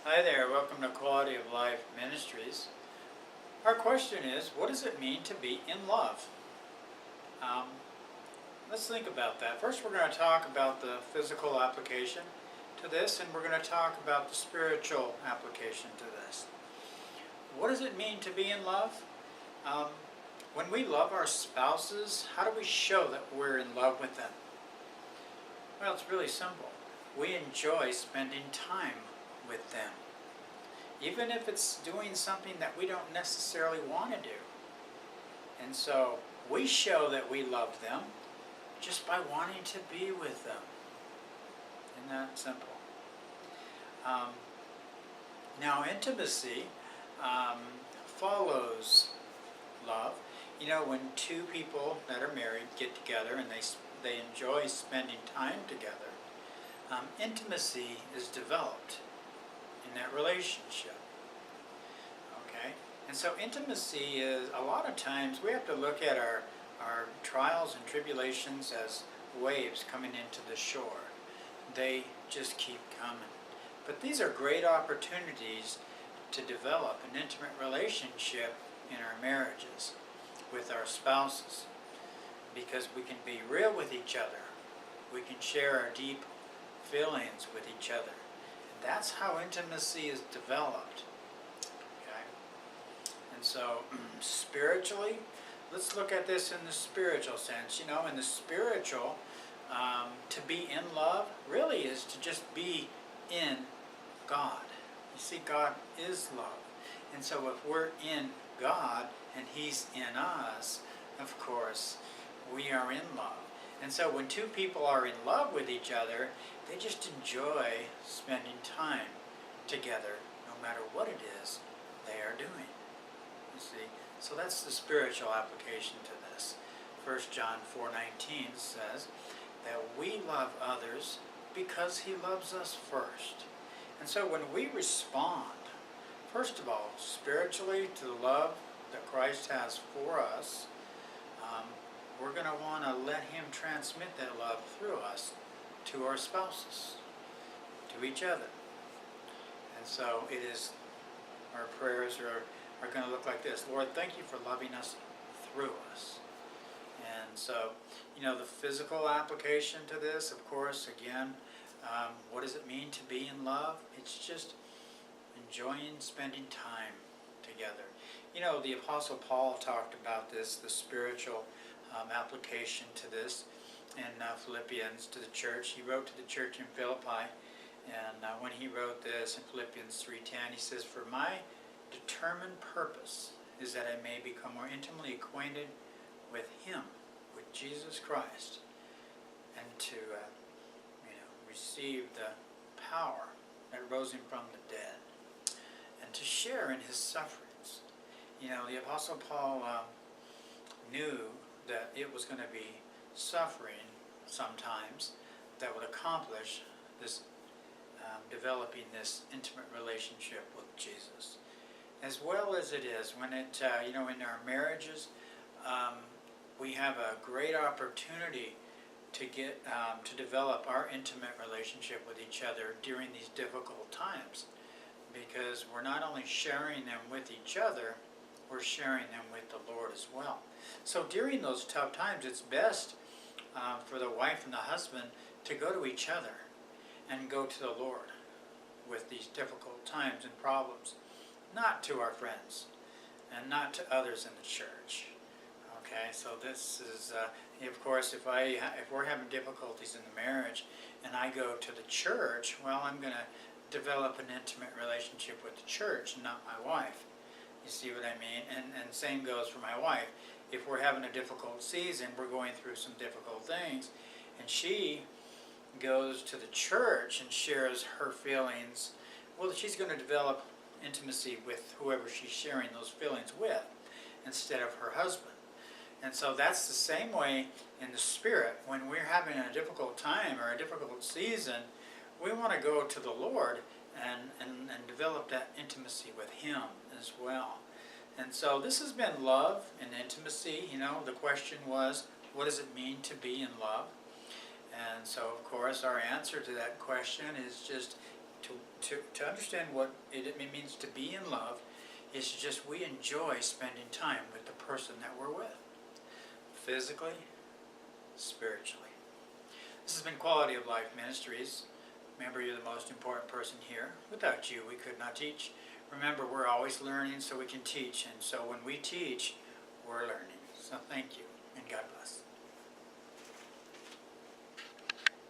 Hi there, welcome to Quality of Life Ministries. Our question is, what does it mean to be in love? Um, let's think about that. First, we're going to talk about the physical application to this, and we're going to talk about the spiritual application to this. What does it mean to be in love? Um, when we love our spouses, how do we show that we're in love with them? Well, it's really simple. We enjoy spending time with them, even if it's doing something that we don't necessarily want to do. And so we show that we love them just by wanting to be with them. Isn't that simple? Um, Now, intimacy um, follows love. You know, when two people that are married get together and they enjoy spending time together, intimacy is developed in that relationship. Okay? And so intimacy is, a lot of times, we have to look at our trials and tribulations as waves coming into the shore. They just keep coming. But these are great opportunities to develop an intimate relationship in our marriages with our spouses, because we can be real with each other. We can share our deep feelings with each other. And that's how intimacy is developed. Okay? And so, spiritually, let's look at this in the spiritual sense. You know, in the spiritual, to be in love really is to just be in God. You see, God is love. And so if we're in God and He's in us, of course, we are in love. And so when two people are in love with each other, they just enjoy spending time together, no matter what it is they are doing. You see? So that's the spiritual application to this. 1 John 4:19 says that we love others because He loves us first. And so when we respond, first of all, spiritually to the love that Christ has for us, we're going to want to let Him transmit that love through us to our spouses, to each other. And so it is, our prayers are going to look like this. Lord, thank You for loving us through us. And so, you know, the physical application to this, of course, again, what does it mean to be in love? It's just enjoying spending time together. You know, the Apostle Paul talked about this, the spiritual application to this in Philippians to the church. He wrote to the church in Philippi, and when he wrote this in Philippians 3:10, he says, "For my determined purpose is that I may become more intimately acquainted with Him, with Jesus Christ, and to receive the power that rose Him from the dead, and to share in His sufferings." You know, the Apostle Paul knew that it was going to be suffering sometimes that would accomplish this developing this intimate relationship with Jesus. As well as it is when it, in our marriages, we have a great opportunity to get to develop our intimate relationship with each other during these difficult times, because we're not only sharing them with each other, we're sharing them with the Lord as well. So during those tough times, it's best for the wife and the husband to go to each other and go to the Lord with these difficult times and problems, not to our friends and not to others in the church. Okay, so this is, of course, if we're having difficulties in the marriage and I go to the church, well, I'm going to develop an intimate relationship with the church, not my wife. You see what I mean? And same goes for my wife. If we're having a difficult season, we're going through some difficult things, and she goes to the church and shares her feelings, well, she's going to develop intimacy with whoever she's sharing those feelings with instead of her husband. And so that's the same way in the Spirit. When we're having a difficult time or a difficult season, we want to go to the Lord and develop that intimacy with Him as well. And so this has been love and intimacy. You know, the question was, what does it mean to be in love? And so, of course, our answer to that question is just To understand what it means to be in love is just we enjoy spending time with the person that we're with, physically, spiritually. This has been Quality of Life Ministries. Remember, you're the most important person here. Without you, we could not teach. Remember, we're always learning so we can teach, and so when we teach, we're learning. So thank you, and God bless.